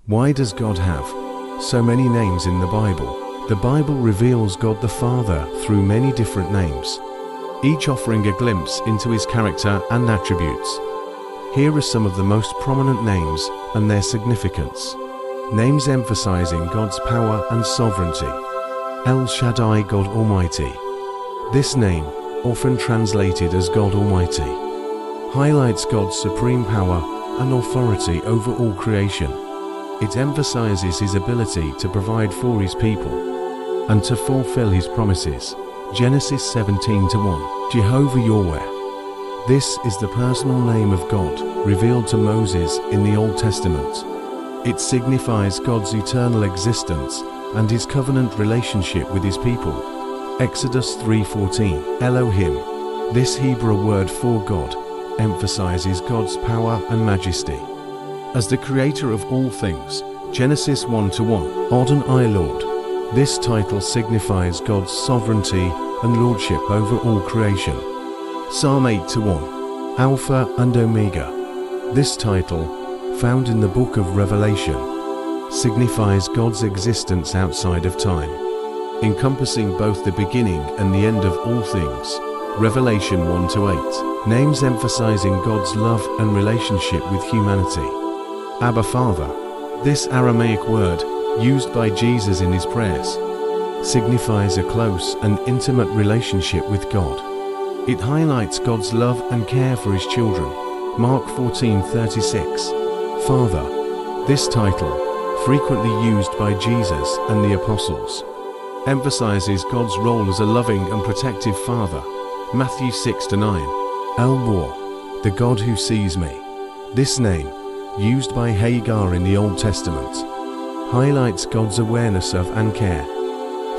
Why does God have so many names in the Bible? The Bible reveals God the Father through many different names, each offering a glimpse into His character and attributes. Here are some of the most prominent names and their significance. Names emphasizing God's power and sovereignty. El Shaddai, God Almighty. This name, often translated as God Almighty, highlights God's supreme power and authority over all creation. It emphasizes His ability to provide for His people and to fulfill His promises. Genesis 17:1. Jehovah YAHWEH. This is the personal name of God revealed to Moses in the Old Testament. It signifies God's eternal existence and His covenant relationship with His people. Exodus 3:14. Elohim. This Hebrew word for God emphasizes God's power and majesty as the creator of all things. Genesis 1:1. Adonai, Lord. This title signifies God's sovereignty and lordship over all creation. Psalm 8:1. Alpha and Omega. This title, found in the book of Revelation, signifies God's existence outside of time, encompassing both the beginning and the end of all things. Revelation 1-8. Names emphasizing God's love and relationship with humanity. Abba, Father. This Aramaic word, used by Jesus in His prayers, signifies a close and intimate relationship with God. It highlights God's love and care for His children. Mark 14:36. Father. This title, frequently used by Jesus and the apostles, emphasizes God's role as a loving and protective Father. Matthew 6-9. El-Bor, the God who sees me. This name, used by Hagar in the Old Testament, highlights God's awareness of and care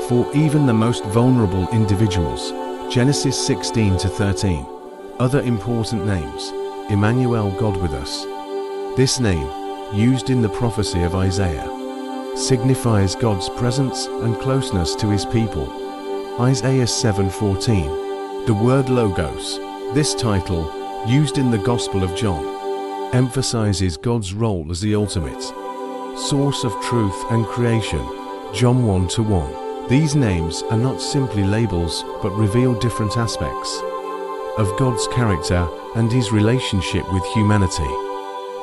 for even the most vulnerable individuals. Genesis 16-13. Other important names. Emmanuel, God with us. This name, used in the prophecy of Isaiah, signifies God's presence and closeness to His people. Isaiah 7:14. The word Logos. This title, used in the Gospel of John, emphasizes God's role as the ultimate source of truth and creation. John 1:1. These names are not simply labels but reveal different aspects of God's character and His relationship with humanity.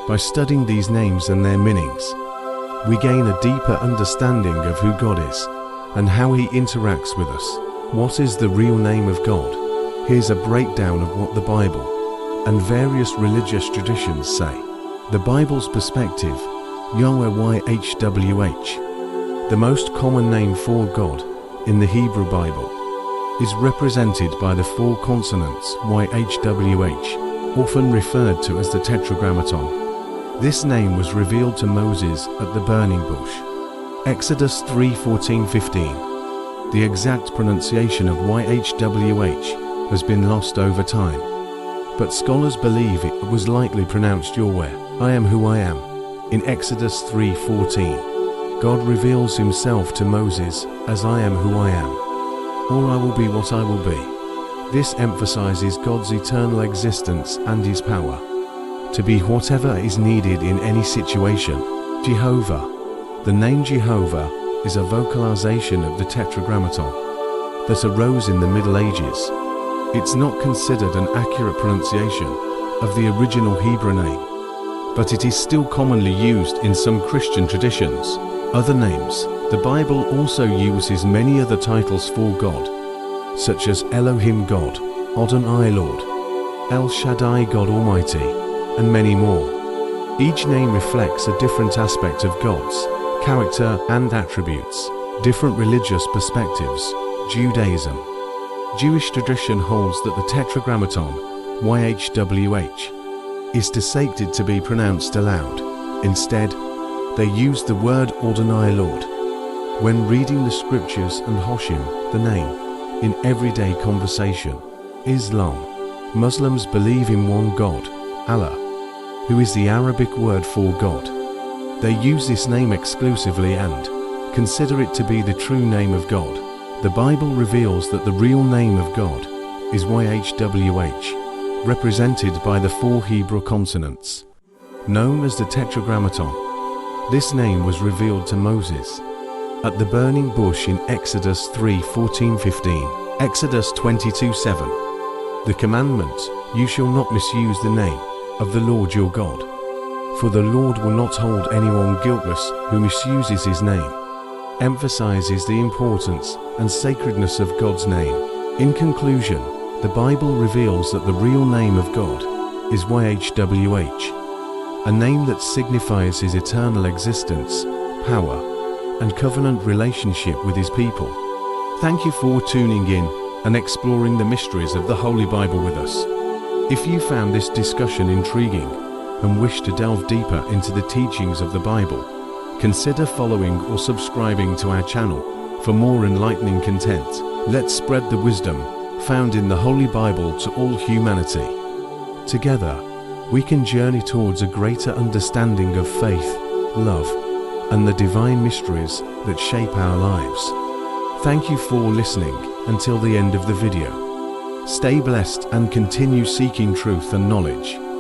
By studying these names and their meanings, we gain a deeper understanding of who God is and how He interacts with us. What is the real name of God? Here's a breakdown of what the Bible and various religious traditions say. The Bible's perspective. YAHWEH, YHWH. The most common name for God in the Hebrew Bible is represented by the four consonants YHWH, often referred to as the Tetragrammaton. This name was revealed to Moses at the burning bush. Exodus 3:14-15. The exact pronunciation of YHWH has been lost over time, but scholars believe it was likely pronounced YAHWEH, I am who I am. In Exodus 3:14, God reveals Himself to Moses as I am who I am, or I will be what I will be. This emphasizes God's eternal existence and His power to be whatever is needed in any situation. Jehovah. The name Jehovah is a vocalization of the Tetragrammaton that arose in the Middle Ages. It's not considered an accurate pronunciation of the original Hebrew name, but it is still commonly used in some Christian traditions. Other names. The Bible also uses many other titles for God, such as Elohim, God, Adonai, Lord, El Shaddai, God Almighty, and many more. Each name reflects a different aspect of God's character and attributes. Different religious perspectives. Judaism. Jewish tradition holds that the Tetragrammaton, YHWH, is dissected to be pronounced aloud. Instead, they use the word Adonai, Lord, when reading the scriptures, and Hoshim, the name, in everyday conversation. Islam. Muslims believe in one God, Allah, who is the Arabic word for God. They use this name exclusively and consider it to be the true name of God. The Bible reveals that the real name of God is YHWH, represented by the four Hebrew consonants, known as the Tetragrammaton. This name was revealed to Moses at the burning bush in Exodus 3:14-15, Exodus 22:7. The commandment, "You shall not misuse the name of the Lord your God, for the Lord will not hold anyone guiltless who misuses his name," emphasizes the importance and sacredness of God's name. In conclusion, the Bible reveals that the real name of God is YHWH, a name that signifies his eternal existence, power, and covenant relationship with his people. Thank you for tuning in and exploring the mysteries of the Holy Bible with us. If you found this discussion intriguing and wish to delve deeper into the teachings of the Bible, consider following or subscribing to our channel for more enlightening content. Let's spread the wisdom found in the Holy Bible to all humanity. Together, we can journey towards a greater understanding of faith, love, and the divine mysteries that shape our lives. Thank you for listening until the end of the video. Stay blessed and continue seeking truth and knowledge.